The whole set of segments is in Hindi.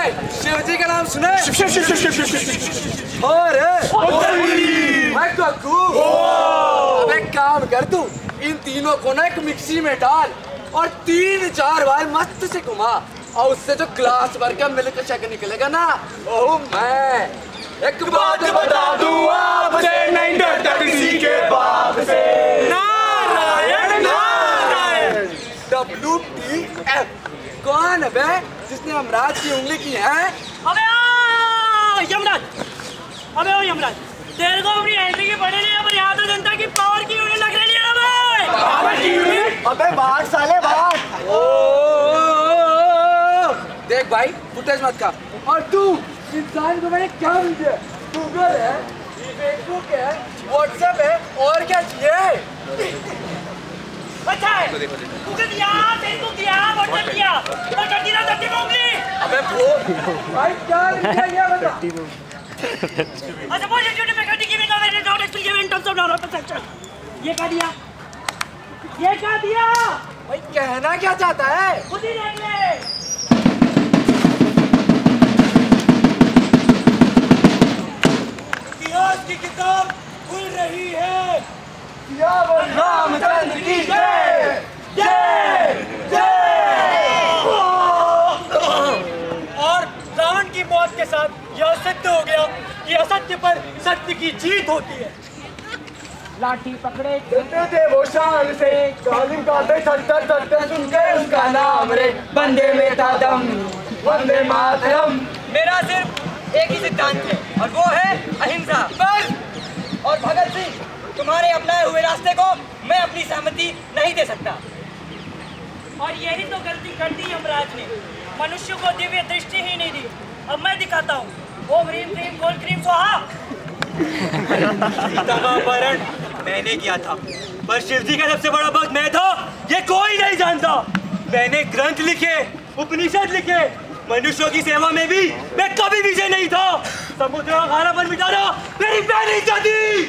शिव जी का नाम सुने? और अब एक काम कर तू, इन तीनों को ना एक मिक्सी में डाल और 3-4 बार मस्त से घुमा और उससे जो ग्लास भर का मिल्क शेक निकलेगा ना, ओह मैं एक बात बता दूं आपसे, नहीं डरता किसी के बाप से। नारायण नारायण। WTF कौन है बे जिसने यमराज की उंगली की है? अबे यमराज, अबे ओ यमराज, तेरे को अपनी एंट्री की पड़ी नहीं है, पर यहाँ तो जनता की पावर की यूनिट लग रही है भाई। पावर की यूनिट? अबे बात साले बात। देख भाई फुटेज मत का। और तू इंसान को मैंने क्या समझे? गूगल है, फेसबुक है, व्हाट्सएप है और क्या चाहिए? अच्छा है, गूगल दिया, फेसबुक दिया, व्हाट्सएप दिया, तो कर दी ना धरती में उंगली। अबे वो भाई क्या ये बता। अच्छा बोल यूट्यूब पे करती giving away not actually giving terms of not section. ये क्या दिया? ये क्या दिया? भाई कहना क्या चाहता है? खुद ही देख ले। इतिहास की किताब खुल रही है। रामचंद्र की जय जय जय। और रावण की मौत के साथ यह सिद्ध हो गया कि असत्य पर सत्य की जीत होती है। लाठी पकड़े चलते थे वो शान से, कालिंग गाते चलते चलते सुन के उसका नाम रे, बंदे में था दम, वंदे मातरम। मेरा सिर्फ एक ही सिद्धांत है और वो है अहिंसा। बस। और भगत सिंह, तुम्हारे अपनाए हुए रास्ते को मैं अपनी सहमति नहीं दे सकता। और यही तो गलती कर दी यमराज ने, मनुष्य को दिव्य दृष्टि ही नहीं दी। अब मैं दिखाता हूँ। ओम ह्रीम क्रीम गोल क्रीम स्वाहा। सीतापहरण मैंने किया था, पर शिवजी का सबसे बड़ा भक्त मैं था, ये कोई नहीं जानता। मैंने ग्रंथ लिखे, उपनिषद लिखे, मनुष्यों की सेवा में भी मैं कभी पीछे नहीं था। समुद्र का खारापन मिटाना मेरी बहन नहीं चाहती।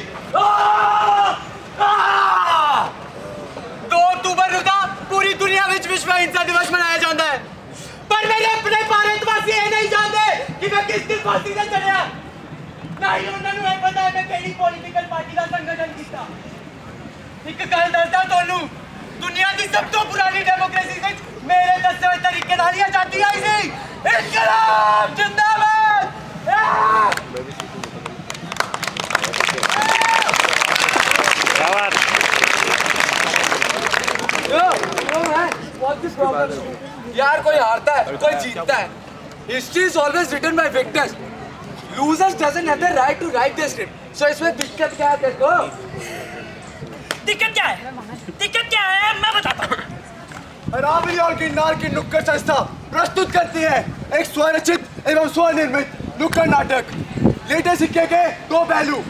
2 अक्टूबर का पूरी दुनिया में विश्व अहिंसा दिवस मनाया जाता है, पर मेरे अपने भारतवासी ये नहीं जानते कि मैं किस दिन फांसी से चढ़ा। नहीं उन्होंने पता है मैं केड़ी पॉलिटिकल पार्टी का संगठन किया। एक गल दसदा तोनू, दुनिया की सब तो पुरानी डेमोक्रेसी से मेरे दसे हुए तरीके नाल आजादी आई सी। इनकलाब जिंदाबाद। क्या बात। यार कोई हारता है, कोई जीतता है। History is always written by victors. Losers doesn't have the right to write their script. So इसमें दिक्कत क्या है तेरे को? दिक्कत क्या है? दिक्कत क्या है? मैं बताता हूँ। रावली और किन्नार की नुक्कड़ संस्था प्रस्तुत करती है एक स्वरचित एवं स्वनिर्मित नुक्कड़ नाटक, लेटे सिक्के के 2 पहलू।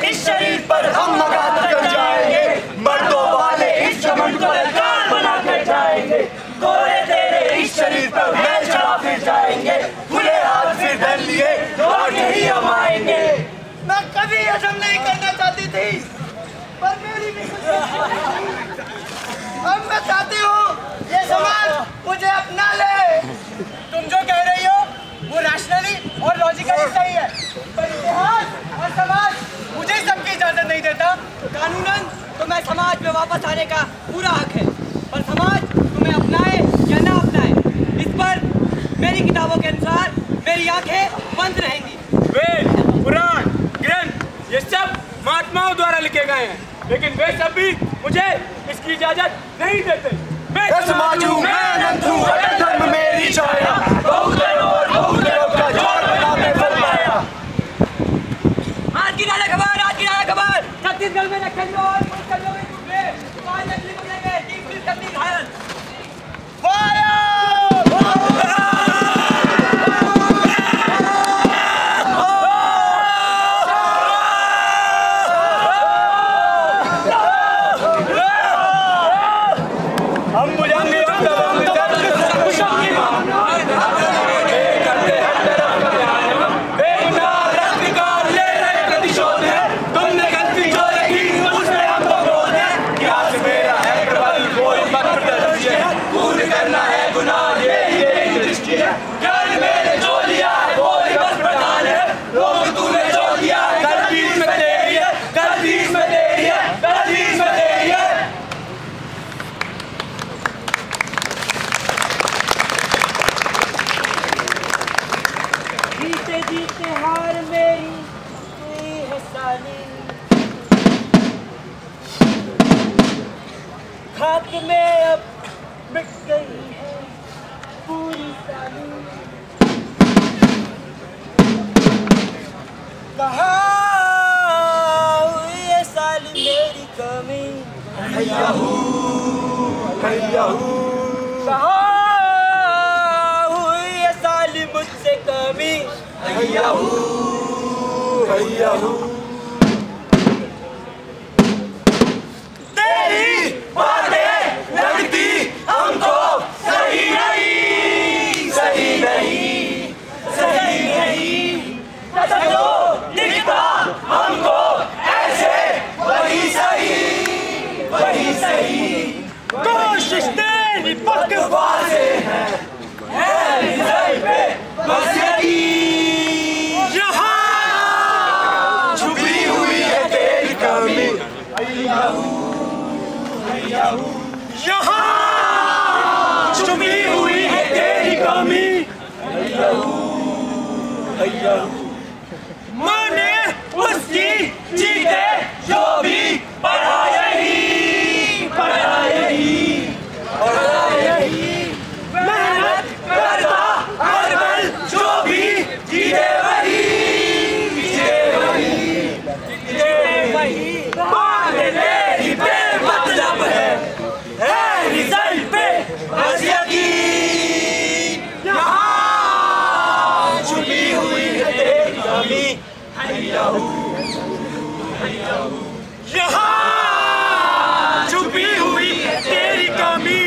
इस शरीर पर हम मगात कर जाएंगे, मर्दों वाले इस चमन को ललकार बना कर जाएंगे। गोरे तेरे इस शरीर पर मैल चढ़ा फिर जाएंगे, खुले हाथ फिर धर लिए लौट ही हम आएंगे। मैं कभी हजम नहीं करना चाहती थी, पर मेरी भी अब मैं चाहती हूँ ये समाज मुझे अपना ले। तुम जो कह रही हो वो रैशनली और लॉजिकली सही है, पर इतिहास और समाज मुझे सबकी इजाजत नहीं देता। कानूनन तो मैं समाज में वापस आने का पूरा हक है, पर समाज तुम्हें अपनाए या ना अपनाए, इस पर मेरी किताबों के अनुसार मेरी आंखें बंद रहेंगी। वेद, पुराण, ग्रंथ ये सब महात्माओं द्वारा लिखे गए हैं, लेकिन वे सब भी मुझे इसकी इजाजत नहीं देते। मैं समाज हूँ, मैं अनंत हूँ, अटल धर्म मेरी छाया, बहुजनों और बहुजनों का जोड़ बना मैं फरमाया। आज की नारा खबर, छत्तीसगढ़ में नक्सलियों और पुलिसकर्मियों में टूटे, 5 नक्सली पकड़े गए, 3 पुलिसकर्मी घायल। अब मिट गई है पूरी साली। कहाँ हुई ये साली मेरी कमी, कहाँ हुई ये साली मुझसे कमी, तेरी बातें लगती हमको सही नहीं, सही नहीं, सही नहीं, जो दिखता हमको ऐसे वही सही, वही सही। कोशिश तेरी बकवास है रिजल्ट पे बस यकीन, यहाँ छुपी हुई है तेरी कमी, यहाँ छुपी हुई है तेरी कमी। मैंने उसकी चीजें जो भी पढ़ा यही, पढ़ा यही, पढ़ा यही, मेहनत करता हर पल जो भी चीजें वही, चीजें वही, चीजें वही। बात तेरी बेमतलब है रिजल्ट पे बस यकीन, यहाँ छुपी हुई है तेरी कमी, यहाँ छुपी हुई है तेरी कमी।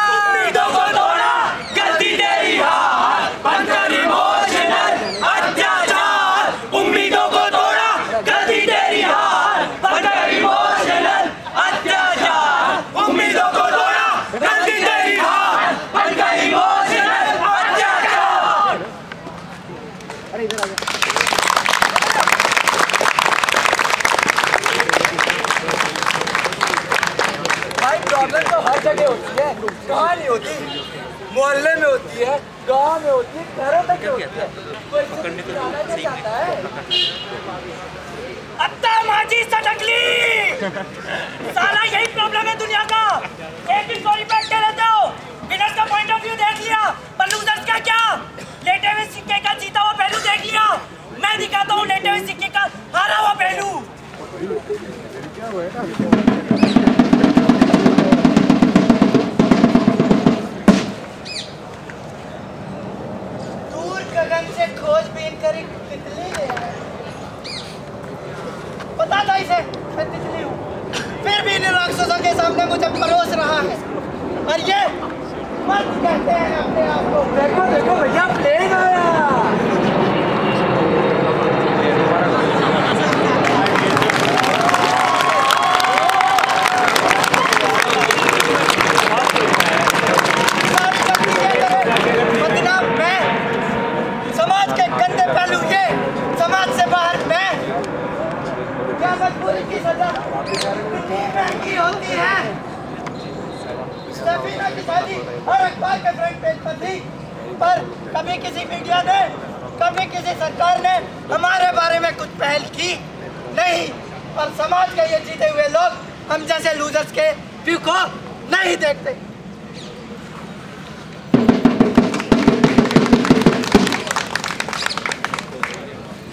उम्मीदों को तोड़ा गलती तेरी हार, बनकर इमोशनल अत्याचार। उम्मीदों को तोड़ा गलती तेरी हार, बनकर इमोशनल अत्याचार। उम्मीदों को तोड़ा गलती तेरी हार, बनकर इमोशनल अत्याचार। भाई प्रॉब्लम तो हर जगह होती है, कहाँ नहीं होती? मोहल्ले में होती है, गांव में होती है, घरों तक होती है। कोई जाना नहीं चाहता है। अत्ता माजी सटकली, साला यही प्रॉब्लम है दुनिया का। एक ही स्टोरी पे अटके रहते हो। विनर्स का पॉइंट ऑफ व्यू देख लिया, पर लूजर्स का क्या? लेटे हुए सिक्के का जीता हुआ पहलू देख लिया। मैं दिखाता हूँ लेटे हुए सिक्के का हारा हुआ पहलू। दूर गगन से खोजबीन कर एक तितली ले आया। पता था इसे मैं तितली हूँ, फिर भी इन राक्षसों के सामने मुझे परोस रहा है। और ये मर्द कहते हैं अपने आप को। देखो देखो भैया प्लेन आया। मतलब मैं समाज के गंदे पहलू, ये समाज से बाहर मैं, क्या मजबूरी की सजा कितनी महंगी होती है। सफीना की शादी हर अखबार के फ्रंट पेज पर थी, पर कभी किसी मीडिया ने, कभी किसी सरकार ने हमारे बारे में कुछ पहल की नहीं। और समाज के ये जीते हुए लोग हम जैसे लूजर्स के व्यू को नहीं देखते।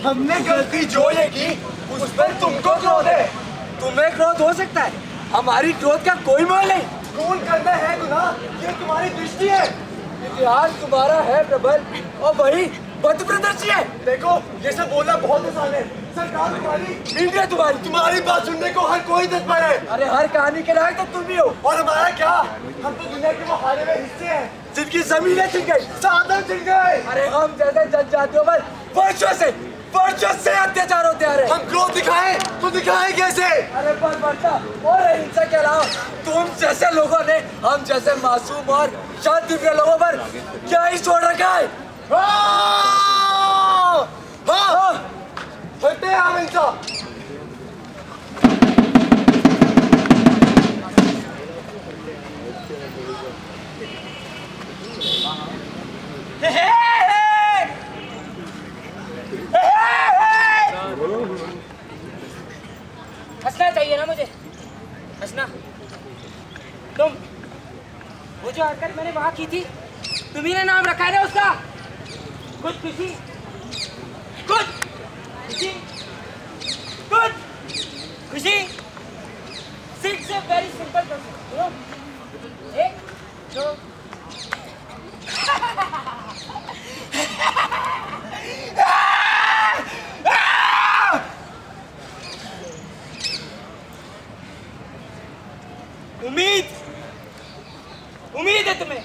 हमने गलती जो ये की उस पर तुमको क्रोध है। तुम्हें क्रोध हो सकता है, हमारी क्रोध का कोई मोल नहीं। खून करना है गुनाह, ये तुम्हारी दृष्टि है। इतिहास तुम्हारा है प्रबल और वही बद प्रदर्शी है। देखो ये सब बोलना बहुत आसान है। सरकार तुम्हारी, मीडिया तुम्हारी, तुम्हारी बात सुनने को हर कोई तत्पर है। अरे हर कहानी के लायक तो तुम भी हो। और हमारा क्या, हम तो दुनिया के वो हारे हुए हिस्से हैं जिनकी जमीनें छिन गई, साधन छिन गए। अरे हम जैसे जनजातियों पर वर्षों से अत्याचार होते आ रहे। हम क्रोध दिखाएं तो दिखाएं कैसे? अरे बर्बरता और अहिंसा के अलावा तुम जैसे लोगों ने हम जैसे मासूम और शांति प्रिय लोगों पर क्या ही छोड़ रखा है? हटे अहिंसा। हंसना चाहिए ना मुझे, हंसना। तुम वो जो हरकत मैंने वहां की थी, तुम्ही ने नाम रखा है ना उसका, कुछ खुशी, कुछ खुशी, कुछ खुशी। It's a very simple process, you know? एक, दो, उम्मीद है तुम्हें,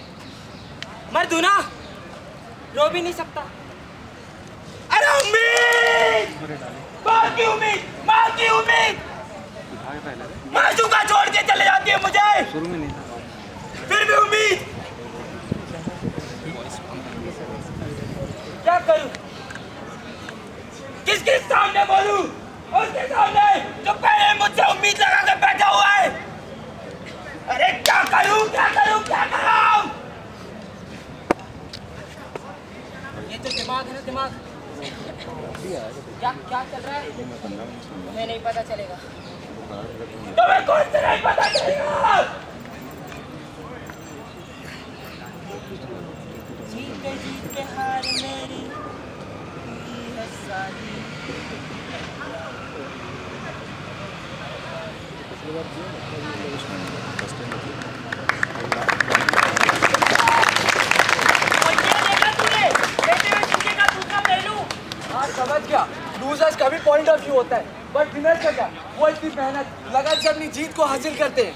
मर दूं ना, रो भी नहीं सकता। अरे उम्मीद, माँ की उम्मीद, माँ की उम्मीद, मासूका छोड़ के चले जाती है मुझे, फिर भी उम्मीद। क्या करूं, किसके सामने बोलूं, उसके सामने जो पहले मुझसे उम्मीद लगा कर बैठा हुआ है। अरे क्या करूं, क्या करूं, क्या करूं। ये तो दिमाग है ना, दिमाग। क्या क्या चल रहा है तुम्हें नहीं पता चलेगा, तुम्हें कौन से नहीं पता चलेगा। जीत के हार मेरी है सारी। समझ गया, लूजर्स का भी पॉइंट ऑफ व्यू होता है, बट विनर्स का क्या, वो इतनी मेहनत लगन से अपनी जीत को हासिल करते हैं,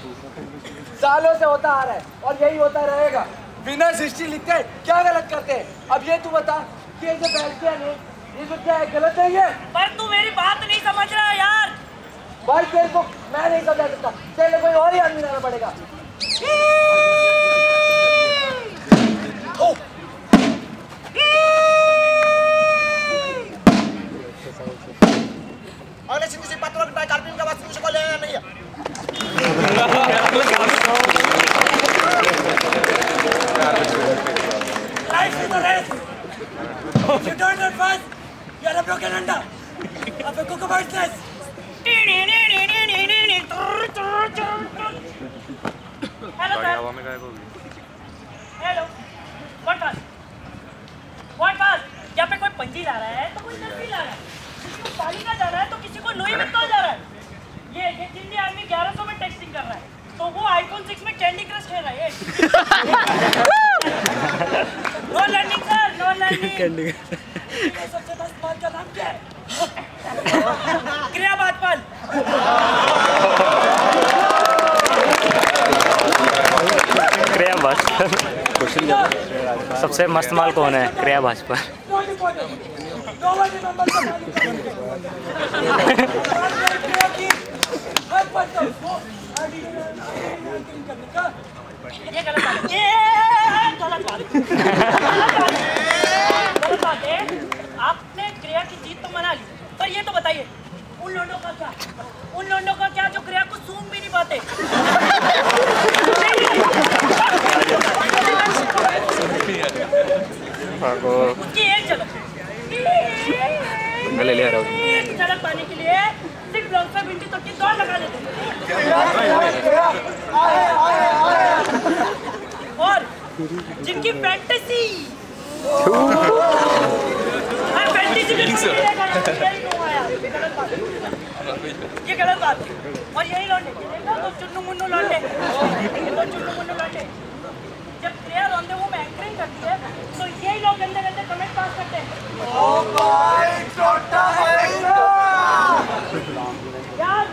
सालों से होता आ रहा है और यही होता रहेगा। विनर्स हिस्ट्री लिखते हैं, क्या गलत करते हैं। अब ये तू बता कि ये जो बैठते हैं ये जो क्या है, गलत नहीं है। पर तू मेरी बात नहीं समझ रहा यार। भाई तेरे को मैं नहीं समझा सकता, तेरे कोई और ही आदमी लाना पड़ेगा। Oleh sini si patrol kita kalbin ka wasin sekolah na iya. Life is a race. If you don't run fast, you are a broken under. Of a cuckoobird's nest. Hello sir. Hello. What fast? What fast? यहाँ पे कोई पंजी ला रहा है तो कोई नस्ली ला रहा है, किसी को पालिका जा रहा है तो किसी को लोई मित्तल जा रहा है। ये चिंदी आदमी 1100 में टेक्सटिंग कर रहा है, तो वो आईफोन 6 में कैंडी क्रश खेल रहा है। Know learning sir, know learning. सबसे बस बात का नाम क्या है? क्रिया भाजपाल। क्रिया भाजपा सबसे मस्त माल कौन है? क्रिया भाजपा। ये गलत बात है, गलत बात है। आपने क्रिया की जीत तो मना ली, पर ये तो बताइए उन लोगों का क्या, उन लोगों का क्या जो क्रिया को सूंघ भी नहीं पाते। उसकी एक झलक पाने के लिए 6 ब्लॉक पे बिंदी तक की दौड़ लगा देते और जिनकी फैंटेसी ये गलत बात है। और यही लौंडे तो चुन्नू मुन्नू लौंडे, जब क्रिया रॉन्डेवू में एंकरिंग करती है तो यही लोग गंदे गंदे कमेंट पास करते हैं। ओ भाई छोटा यार,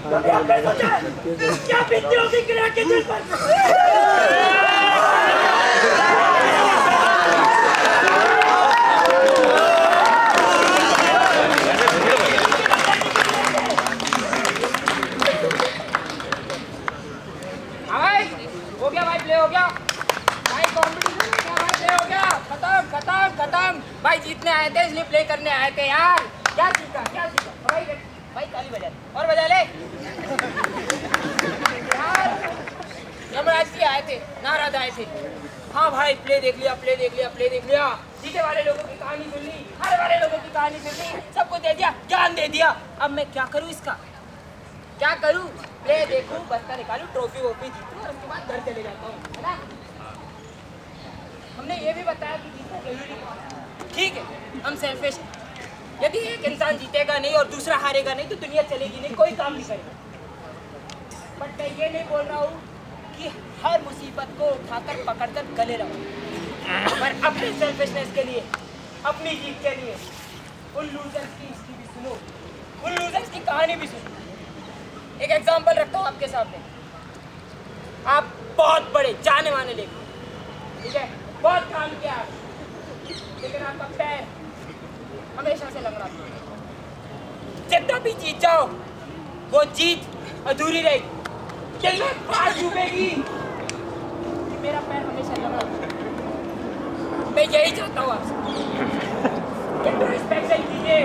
कभी आपने सोचा क्या बीती होगी क्रिया के दिल पर? हो गया भाई, प्ले हो गया भाई, कॉम्पिटिशन भाई, प्ले हो गया, खत्म खत्म खत्म भाई। जीतने आए थे इसलिए प्ले करने आए थे यार। क्या सीखा, क्या सीखा भाई? भाई ताली बजा और बजा ले यार। यमराज जी आए थे, नारद आए थे। हाँ भाई, प्ले देख लिया, प्ले देख लिया, प्ले देख लिया। जीते वाले लोगों की कहानी सुन ली, हारे वाले लोगों की कहानी सुन ली, सबको दे दिया, ज्ञान दे दिया। अब मैं क्या करूँ इसका? क्या करूं? प्ले देखूं, बस्ता निकालूं, ट्रॉफी वॉफी जीतूं और उसके बाद घर चले जाता हूं, है ना? हमने ये भी बताया कि जीतना जरूरी है। ठीक है, हम सेल्फिश हैं। यदि एक इंसान जीतेगा नहीं और दूसरा हारेगा नहीं तो दुनिया चलेगी नहीं, कोई काम नहीं करेगा। बट मैं ये नहीं बोल रहा हूँ कि हर मुसीबत को उठाकर पकड़कर गले रहो, पर अपने सेल्फिशनेस के लिए, अपनी जीत के लिए उन लूजर्स की हिस्ट्री भी सुनो, उन लूजर्स की कहानी भी सुनो। एक एग्जांपल रखता हूँ आपके सामने। आप बहुत बड़े जाने माने लेके, ठीक है, बहुत काम किया आपने, लेकिन आपका पैर हमेशा से लग रहा था। जितना भी जीत जाओ वो जीत अधूरी रहेगी, दिल में बात डूबेगी कि मेरा पैर हमेशा लग रहा था। मैं यही चाहता हूँ आपसे, इंट्रोस्पेक्शन कीजिए,